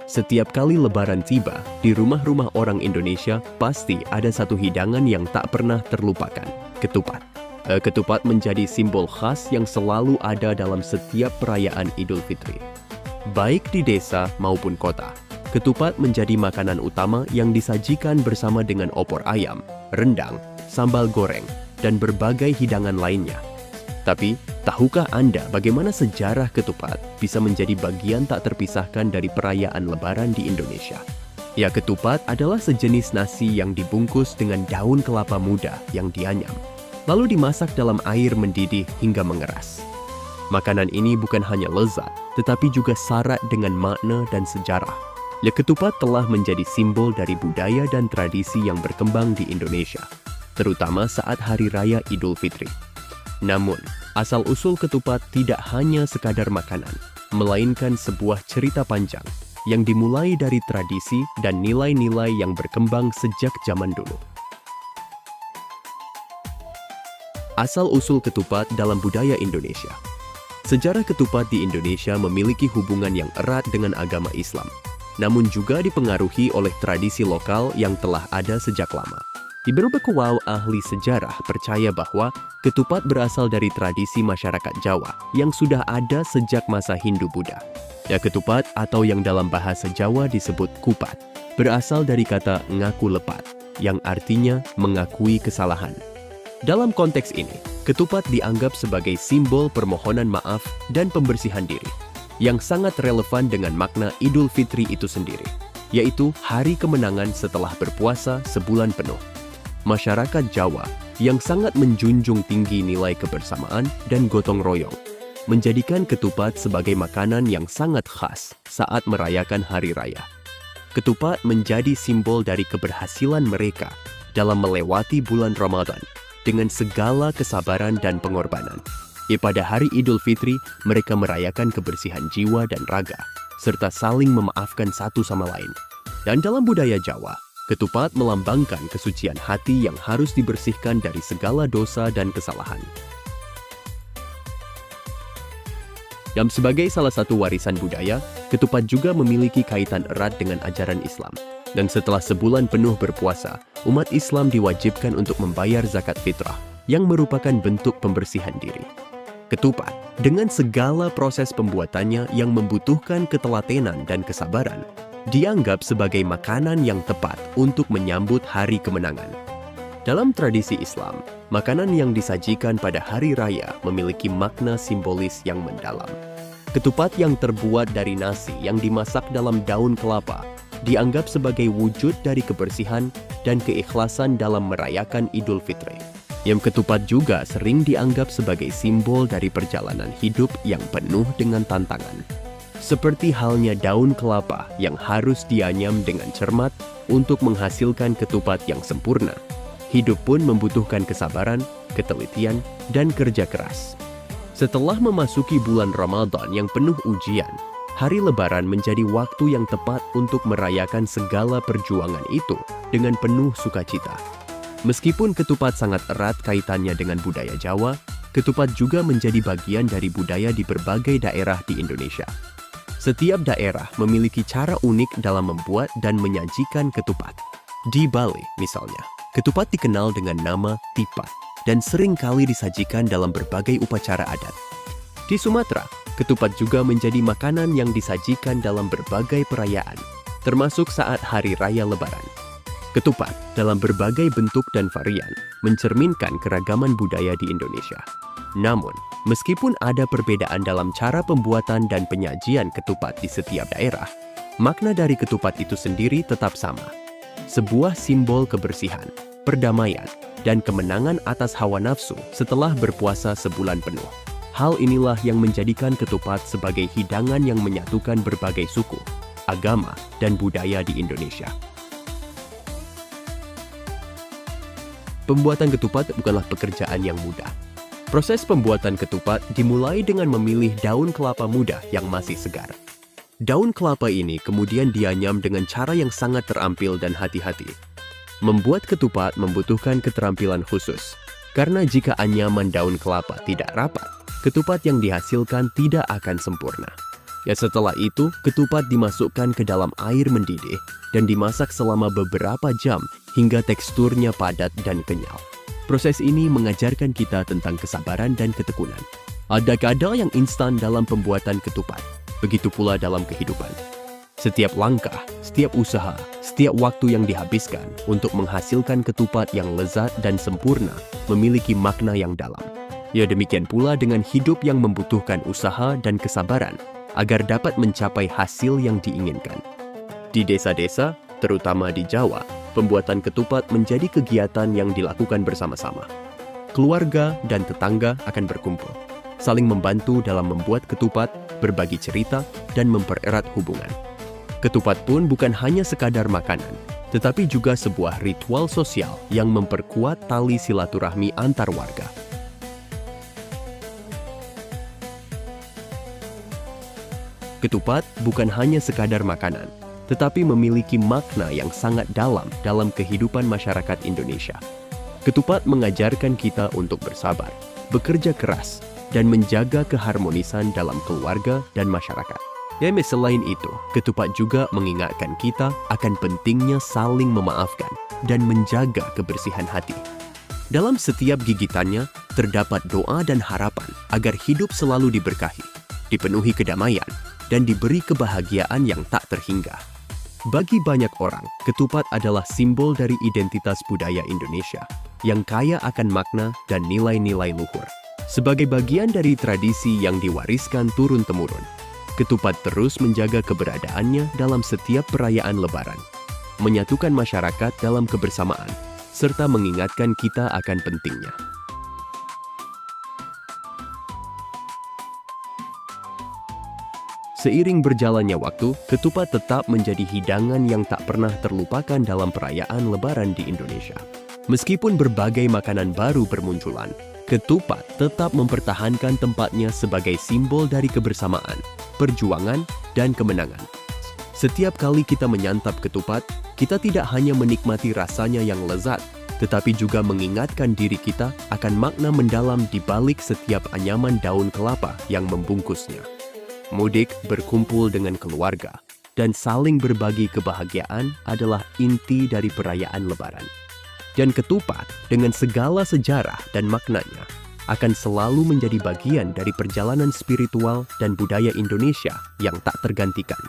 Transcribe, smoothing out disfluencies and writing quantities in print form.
Setiap kali Lebaran tiba, di rumah-rumah orang Indonesia pasti ada satu hidangan yang tak pernah terlupakan, ketupat. Ketupat menjadi simbol khas yang selalu ada dalam setiap perayaan Idul Fitri. Baik di desa maupun kota, ketupat menjadi makanan utama yang disajikan bersama dengan opor ayam, rendang, sambal goreng, dan berbagai hidangan lainnya. Tapi, tahukah Anda bagaimana sejarah ketupat bisa menjadi bagian tak terpisahkan dari perayaan Lebaran di Indonesia? Ya, ketupat adalah sejenis nasi yang dibungkus dengan daun kelapa muda yang dianyam, lalu dimasak dalam air mendidih hingga mengeras. Makanan ini bukan hanya lezat, tetapi juga syarat dengan makna dan sejarah. Ya, ketupat telah menjadi simbol dari budaya dan tradisi yang berkembang di Indonesia, terutama saat Hari Raya Idul Fitri. Namun, asal-usul ketupat tidak hanya sekadar makanan, melainkan sebuah cerita panjang yang dimulai dari tradisi dan nilai-nilai yang berkembang sejak zaman dulu. Asal-usul ketupat dalam budaya Indonesia. Sejarah ketupat di Indonesia memiliki hubungan yang erat dengan agama Islam, namun juga dipengaruhi oleh tradisi lokal yang telah ada sejak lama. Di beberapa ahli sejarah percaya bahwa ketupat berasal dari tradisi masyarakat Jawa yang sudah ada sejak masa Hindu-Buddha. Ya, ketupat atau yang dalam bahasa Jawa disebut kupat, berasal dari kata ngaku lepat, yang artinya mengakui kesalahan. Dalam konteks ini, ketupat dianggap sebagai simbol permohonan maaf dan pembersihan diri, yang sangat relevan dengan makna Idul Fitri itu sendiri, yaitu hari kemenangan setelah berpuasa sebulan penuh. Masyarakat Jawa yang sangat menjunjung tinggi nilai kebersamaan dan gotong royong, menjadikan ketupat sebagai makanan yang sangat khas saat merayakan hari raya. Ketupat menjadi simbol dari keberhasilan mereka dalam melewati bulan Ramadan dengan segala kesabaran dan pengorbanan. Pada hari Idul Fitri, mereka merayakan kebersihan jiwa dan raga, serta saling memaafkan satu sama lain. Dan dalam budaya Jawa, ketupat melambangkan kesucian hati yang harus dibersihkan dari segala dosa dan kesalahan. Dan sebagai salah satu warisan budaya, ketupat juga memiliki kaitan erat dengan ajaran Islam. Dan setelah sebulan penuh berpuasa, umat Islam diwajibkan untuk membayar zakat fitrah, yang merupakan bentuk pembersihan diri. Ketupat, dengan segala proses pembuatannya yang membutuhkan ketelatenan dan kesabaran, dianggap sebagai makanan yang tepat untuk menyambut hari kemenangan. Dalam tradisi Islam, makanan yang disajikan pada hari raya memiliki makna simbolis yang mendalam. Ketupat yang terbuat dari nasi yang dimasak dalam daun kelapa dianggap sebagai wujud dari kebersihan dan keikhlasan dalam merayakan Idul Fitri. Yang ketupat juga sering dianggap sebagai simbol dari perjalanan hidup yang penuh dengan tantangan. Seperti halnya daun kelapa yang harus dianyam dengan cermat untuk menghasilkan ketupat yang sempurna, hidup pun membutuhkan kesabaran, ketelitian, dan kerja keras. Setelah memasuki bulan Ramadan yang penuh ujian, hari Lebaran menjadi waktu yang tepat untuk merayakan segala perjuangan itu dengan penuh sukacita. Meskipun ketupat sangat erat kaitannya dengan budaya Jawa, ketupat juga menjadi bagian dari budaya di berbagai daerah di Indonesia. Setiap daerah memiliki cara unik dalam membuat dan menyajikan ketupat. Di Bali, misalnya, ketupat dikenal dengan nama tipat dan sering kali disajikan dalam berbagai upacara adat. Di Sumatera, ketupat juga menjadi makanan yang disajikan dalam berbagai perayaan, termasuk saat Hari Raya Lebaran. Ketupat dalam berbagai bentuk dan varian mencerminkan keragaman budaya di Indonesia. Namun, meskipun ada perbedaan dalam cara pembuatan dan penyajian ketupat di setiap daerah, makna dari ketupat itu sendiri tetap sama. Sebuah simbol kebersihan, perdamaian, dan kemenangan atas hawa nafsu setelah berpuasa sebulan penuh. Hal inilah yang menjadikan ketupat sebagai hidangan yang menyatukan berbagai suku, agama, dan budaya di Indonesia. Pembuatan ketupat bukanlah pekerjaan yang mudah. Proses pembuatan ketupat dimulai dengan memilih daun kelapa muda yang masih segar. Daun kelapa ini kemudian dianyam dengan cara yang sangat terampil dan hati-hati. Membuat ketupat membutuhkan keterampilan khusus, Karena jika anyaman daun kelapa tidak rapat, ketupat yang dihasilkan tidak akan sempurna. Ya, setelah itu, ketupat dimasukkan ke dalam air mendidih dan dimasak selama beberapa jam hingga teksturnya padat dan kenyal. Proses ini mengajarkan kita tentang kesabaran dan ketekunan. Ada kadar yang instan dalam pembuatan ketupat, begitu pula dalam kehidupan. Setiap langkah, setiap usaha, setiap waktu yang dihabiskan untuk menghasilkan ketupat yang lezat dan sempurna memiliki makna yang dalam. Ya, demikian pula dengan hidup yang membutuhkan usaha dan kesabaran agar dapat mencapai hasil yang diinginkan. Di desa-desa, terutama di Jawa, pembuatan ketupat menjadi kegiatan yang dilakukan bersama-sama. Keluarga dan tetangga akan berkumpul, saling membantu dalam membuat ketupat, berbagi cerita, dan mempererat hubungan. Ketupat pun bukan hanya sekadar makanan, tetapi juga sebuah ritual sosial yang memperkuat tali silaturahmi antar warga. Ketupat bukan hanya sekadar makanan, tetapi memiliki makna yang sangat dalam kehidupan masyarakat Indonesia. Ketupat mengajarkan kita untuk bersabar, bekerja keras, dan menjaga keharmonisan dalam keluarga dan masyarakat. Selain itu, ketupat juga mengingatkan kita akan pentingnya saling memaafkan dan menjaga kebersihan hati. Dalam setiap gigitannya, terdapat doa dan harapan agar hidup selalu diberkahi, dipenuhi kedamaian, dan diberi kebahagiaan yang tak terhingga. Bagi banyak orang, ketupat adalah simbol dari identitas budaya Indonesia yang kaya akan makna dan nilai-nilai luhur. Sebagai bagian dari tradisi yang diwariskan turun-temurun, ketupat terus menjaga keberadaannya dalam setiap perayaan Lebaran, menyatukan masyarakat dalam kebersamaan, serta mengingatkan kita akan pentingnya. Seiring berjalannya waktu, ketupat tetap menjadi hidangan yang tak pernah terlupakan dalam perayaan Lebaran di Indonesia. Meskipun berbagai makanan baru bermunculan, ketupat tetap mempertahankan tempatnya sebagai simbol dari kebersamaan, perjuangan, dan kemenangan. Setiap kali kita menyantap ketupat, kita tidak hanya menikmati rasanya yang lezat, tetapi juga mengingatkan diri kita akan makna mendalam di balik setiap anyaman daun kelapa yang membungkusnya. Mudik, berkumpul dengan keluarga, dan saling berbagi kebahagiaan adalah inti dari perayaan Lebaran. Dan ketupat dengan segala sejarah dan maknanya akan selalu menjadi bagian dari perjalanan spiritual dan budaya Indonesia yang tak tergantikan.